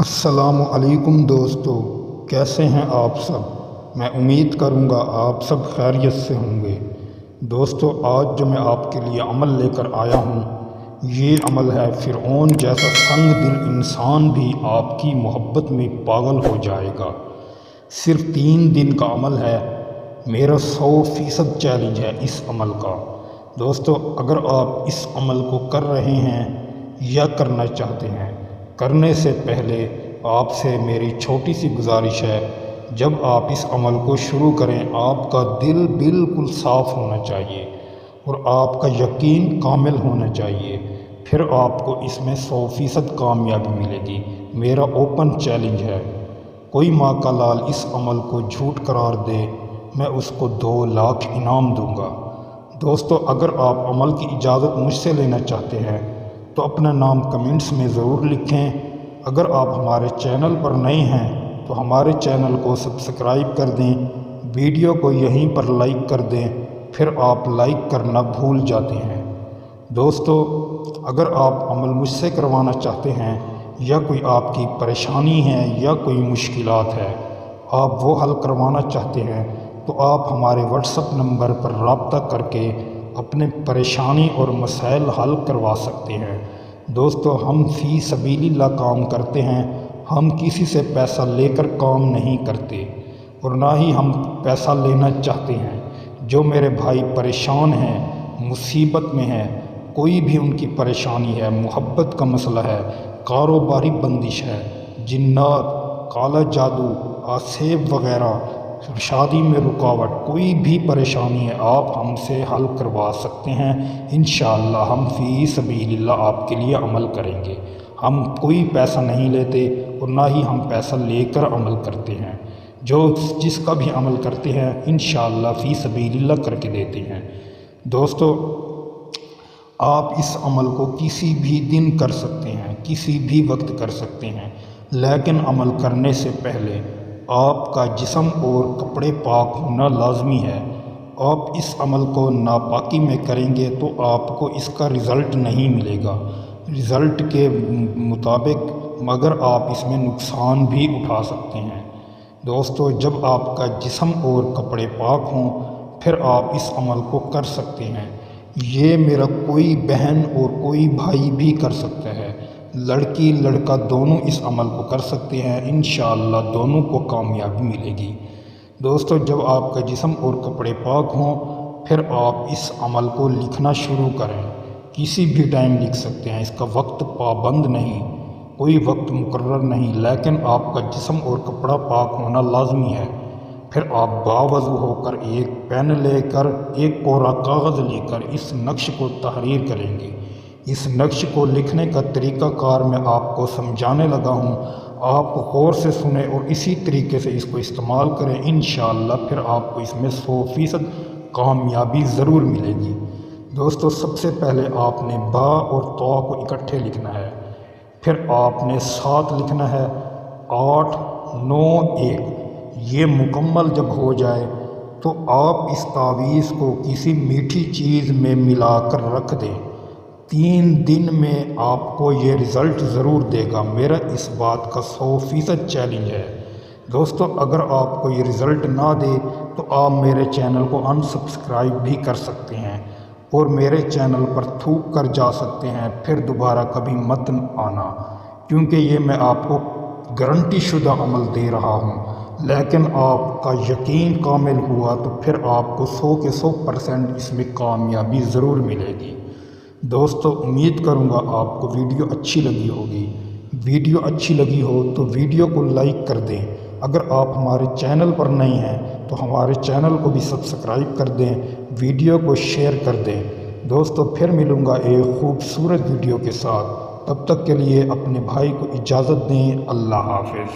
السلام علیکم دوستو، کیسے ہیں آپ سب؟ میں امید کروں گا آپ سب خیریت سے ہوں گے۔ دوستو، آج جو میں آپ کے لیے عمل لے کر آیا ہوں، یہ عمل ہے فرعون جیسا سنگ دل انسان بھی آپ کی محبت میں پاگل ہو جائے گا۔ صرف 3 دن کا عمل ہے، میرا 100% چیلنج ہے اس عمل کا۔ دوستو، اگر آپ اس عمل کو کر رہے ہیں یا کرنا چاہتے ہیں، کرنے سے پہلے آپ سے میری چھوٹی سی گزارش ہے، جب آپ اس عمل کو شروع کریں آپ کا دل بالکل صاف ہونا چاہیے اور آپ کا یقین کامل ہونا چاہیے، پھر آپ کو اس میں 100% کامیابی ملے گی۔ میرا اوپن چیلنج ہے، کوئی ماں کا لال اس عمل کو جھوٹ قرار دے، میں اس کو 2 لاکھ انعام دوں گا۔ دوستو، اگر آپ عمل کی اجازت مجھ سے لینا چاہتے ہیں تو اپنا نام کمنٹس میں ضرور لکھیں۔ اگر آپ ہمارے چینل پر نئے ہیں تو ہمارے چینل کو سبسکرائب کر دیں، ویڈیو کو یہیں پر لائک کر دیں، پھر آپ لائک کرنا بھول جاتے ہیں۔ دوستو، اگر آپ عمل مجھ سے کروانا چاہتے ہیں یا کوئی آپ کی پریشانی ہے یا کوئی مشکلات ہے، آپ وہ حل کروانا چاہتے ہیں تو آپ ہمارے واٹس ایپ نمبر پر رابطہ کر کے اپنے پریشانی اور مسائل حل کروا سکتے ہیں۔ دوستو، ہم فی سبیل اللہ کام کرتے ہیں، ہم کسی سے پیسہ لے کر کام نہیں کرتے اور نہ ہی ہم پیسہ لینا چاہتے ہیں۔ جو میرے بھائی پریشان ہیں، مصیبت میں ہیں، کوئی بھی ان کی پریشانی ہے، محبت کا مسئلہ ہے، کاروباری بندش ہے، جنات، کالا جادو، آسیب وغیرہ، شادی میں رکاوٹ، کوئی بھی پریشانی ہے آپ ہم سے حل کروا سکتے ہیں۔ انشاءاللہ ہم فی سبیل اللہ آپ کے لیے عمل کریں گے۔ ہم کوئی پیسہ نہیں لیتے اور نہ ہی ہم پیسہ لے کر عمل کرتے ہیں۔ جس کا بھی عمل کرتے ہیں انشاءاللہ فی سبیل اللہ کر کے دیتے ہیں۔ دوستو، آپ اس عمل کو کسی بھی دن کر سکتے ہیں، کسی بھی وقت کر سکتے ہیں، لیکن عمل کرنے سے پہلے آپ کا جسم اور کپڑے پاک ہونا لازمی ہے۔ آپ اس عمل کو ناپاکی میں کریں گے تو آپ کو اس کا رزلٹ نہیں ملے گا رزلٹ کے مطابق، مگر آپ اس میں نقصان بھی اٹھا سکتے ہیں۔ دوستو، جب آپ کا جسم اور کپڑے پاک ہوں پھر آپ اس عمل کو کر سکتے ہیں۔ یہ میرا کوئی بہن اور کوئی بھائی بھی کر سکتا ہے، لڑکی لڑکا دونوں اس عمل کو کر سکتے ہیں، انشاءاللہ دونوں کو کامیابی ملے گی۔ دوستو، جب آپ کا جسم اور کپڑے پاک ہوں پھر آپ اس عمل کو لکھنا شروع کریں۔ کسی بھی ٹائم لکھ سکتے ہیں، اس کا وقت پابند نہیں، کوئی وقت مقرر نہیں، لیکن آپ کا جسم اور کپڑا پاک ہونا لازمی ہے۔ پھر آپ باوضو ہو کر ایک پین لے کر، ایک کوڑا کاغذ لے کر اس نقش کو تحریر کریں گے۔ اس نقش کو لکھنے کا طریقہ کار میں آپ کو سمجھانے لگا ہوں، آپ غور سے سنیں اور اسی طریقے سے اس کو استعمال کریں، انشاءاللہ پھر آپ کو اس میں 100% کامیابی ضرور ملے گی۔ دوستو، سب سے پہلے آپ نے با اور طا کو اکٹھے لکھنا ہے، پھر آپ نے 7 لکھنا ہے، 8 9 1۔ یہ مکمل جب ہو جائے تو آپ اس تعویذ کو کسی میٹھی چیز میں ملا کر رکھ دیں۔ 3 دن میں آپ کو یہ رزلٹ ضرور دے گا، میرا اس بات کا 100% چیلنج ہے۔ دوستو، اگر آپ کو یہ رزلٹ نہ دے تو آپ میرے چینل کو انسبسکرائب بھی کر سکتے ہیں اور میرے چینل پر تھوک کر جا سکتے ہیں، پھر دوبارہ کبھی مت آنا، کیونکہ یہ میں آپ کو گارنٹی شدہ عمل دے رہا ہوں۔ لیکن آپ کا یقین کامل ہوا تو پھر آپ کو 100 کے 100% اس میں کامیابی ضرور ملے گی۔ دوستو، امید کروں گا آپ کو ویڈیو اچھی لگی ہوگی۔ ویڈیو اچھی لگی ہو تو ویڈیو کو لائک کر دیں۔ اگر آپ ہمارے چینل پر نہیں ہیں تو ہمارے چینل کو بھی سبسکرائب کر دیں، ویڈیو کو شیئر کر دیں۔ دوستو، پھر ملوں گا ایک خوبصورت ویڈیو کے ساتھ، تب تک کے لیے اپنے بھائی کو اجازت دیں۔ اللہ حافظ۔